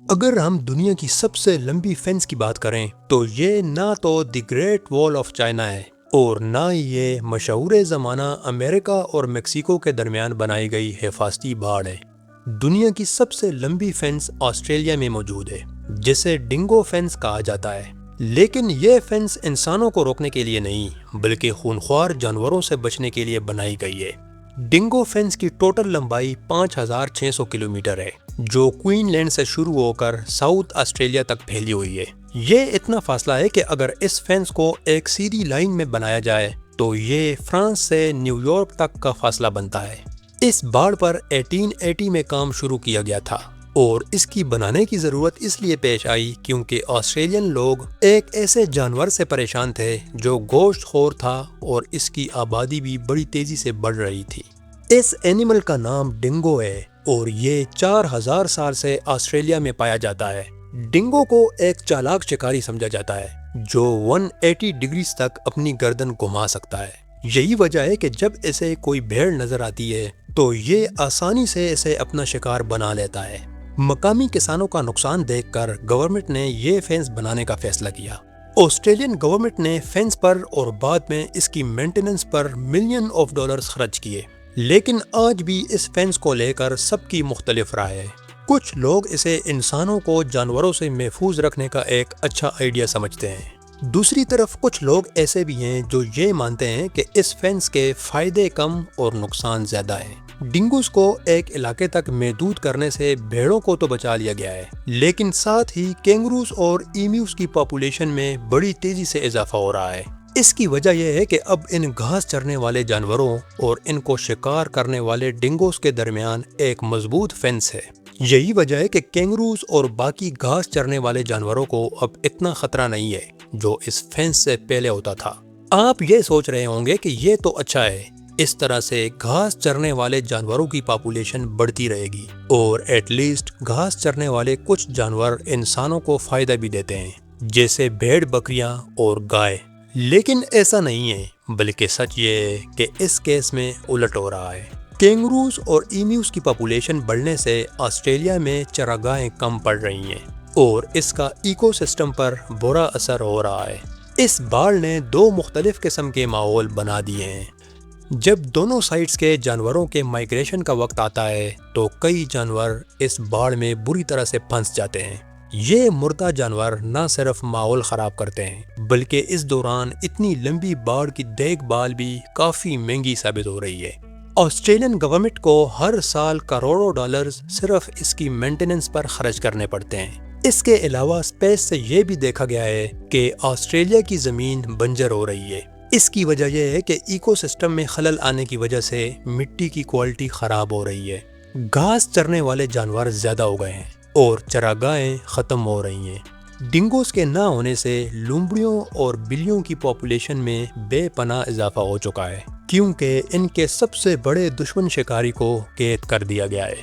اگر ہم دنیا کی سب سے لمبی فینس کی بات کریں تو یہ نہ تو دی گریٹ وال آف چائنا ہے اور نہ یہ مشہور زمانہ امریکہ اور میکسیکو کے درمیان بنائی گئی حفاظتی باڑ ہے۔ دنیا کی سب سے لمبی فینس آسٹریلیا میں موجود ہے جسے ڈنگو فینس کہا جاتا ہے، لیکن یہ فینس انسانوں کو روکنے کے لیے نہیں بلکہ خونخوار جانوروں سے بچنے کے لیے بنائی گئی ہے۔ ڈنگو فینس کی ٹوٹل لمبائی 5600 کلومیٹر ہے جو کوئن لینڈ سے شروع ہو کر ساؤتھ آسٹریلیا تک پھیلی ہوئی ہے۔ یہ اتنا فاصلہ ہے کہ اگر اس فینس کو ایک سیدھی لائن میں بنایا جائے تو یہ فرانس سے نیو یارک تک کا فاصلہ بنتا ہے۔ اس باڑ پر 1880 میں کام شروع کیا گیا تھا اور اس کی بنانے کی ضرورت اس لیے پیش آئی کیونکہ آسٹریلین لوگ ایک ایسے جانور سے پریشان تھے جو گوشت خور تھا اور اس کی آبادی بھی بڑی تیزی سے بڑھ رہی تھی۔ اس اینیمل کا نام ڈنگو ہے اور یہ 4000 سال سے آسٹریلیا میں پایا جاتا ہے۔ ڈنگو کو ایک چالاک شکاری سمجھا جاتا ہے جو 180 ڈگریز تک اپنی گردن گھما سکتا ہے۔ یہی وجہ ہے کہ جب اسے کوئی بھیڑ نظر آتی ہے تو یہ آسانی سے اسے اپنا شکار بنا لیتا ہے۔ مقامی کسانوں کا نقصان دیکھ کر گورنمنٹ نے یہ فینس بنانے کا فیصلہ کیا۔ آسٹریلین گورنمنٹ نے فینس پر اور بعد میں اس کی maintenance per million of dollars خرچ کیے، لیکن آج بھی اس فینس کو لے کر سب کی مختلف رائے ہے۔ کچھ لوگ اسے انسانوں کو جانوروں سے محفوظ رکھنے کا ایک اچھا آئیڈیا سمجھتے ہیں، دوسری طرف کچھ لوگ ایسے بھی ہیں جو یہ مانتے ہیں کہ اس فینس کے فائدے کم اور نقصان زیادہ ہیں۔ ڈنگوز کو ایک علاقے تک محدود کرنے سے بھیڑوں کو تو بچا لیا گیا ہے، لیکن ساتھ ہی کینگروز اور ایمیوز کی پاپولیشن میں بڑی تیزی سے اضافہ ہو رہا ہے۔ اس کی وجہ یہ ہے کہ اب ان گھاس چرنے والے جانوروں اور ان کو شکار کرنے والے ڈنگوز کے درمیان ایک مضبوط فینس ہے۔ یہی وجہ ہے کہ کینگروز اور باقی گھاس چرنے والے جانوروں کو اب اتنا خطرہ نہیں ہے جو اس فینس سے پہلے ہوتا تھا۔ آپ یہ سوچ رہے ہوں گے کہ یہ تو اچھا ہے، اس طرح سے گھاس چرنے والے جانوروں کی پاپولیشن بڑھتی رہے گی اور ایٹ لیسٹ گھاس چرنے والے کچھ جانور انسانوں کو فائدہ بھی دیتے ہیں جیسے بھیڑ بکریاں اور گائے، لیکن ایسا نہیں ہے، بلکہ سچ یہ ہے کہ اس کیس میں الٹ ہو رہا ہے۔ کینگروز اور ایمیوز کی پاپولیشن بڑھنے سے آسٹریلیا میں چراگاہیں کم پڑ رہی ہیں اور اس کا ایکو سسٹم پر برا اثر ہو رہا ہے۔ اس باڑ نے دو مختلف قسم کے ماحول بنا دیے ہیں۔ جب دونوں سائٹس کے جانوروں کے مائیگریشن کا وقت آتا ہے تو کئی جانور اس باڑ میں بری طرح سے پھنس جاتے ہیں۔ یہ مردہ جانور نہ صرف ماحول خراب کرتے ہیں بلکہ اس دوران اتنی لمبی باڑ کی دیکھ بھال بھی کافی مہنگی ثابت ہو رہی ہے۔ آسٹریلین گورنمنٹ کو ہر سال کروڑوں ڈالرز صرف اس کی مینٹیننس پر خرچ کرنے پڑتے ہیں۔ اس کے علاوہ اسپیس سے یہ بھی دیکھا گیا ہے کہ آسٹریلیا کی زمین بنجر ہو رہی ہے۔ اس کی وجہ یہ ہے کہ ایکو سسٹم میں خلل آنے کی وجہ سے مٹی کی کوالٹی خراب ہو رہی ہے، گھاس چرنے والے جانور زیادہ ہو گئے ہیں اور چراگاہیں ختم ہو رہی ہیں۔ ڈنگوز کے نہ ہونے سے لومڑیوں اور بلیوں کی پاپولیشن میں بے پناہ اضافہ ہو چکا ہے کیونکہ ان کے سب سے بڑے دشمن شکاری کو قید کر دیا گیا ہے۔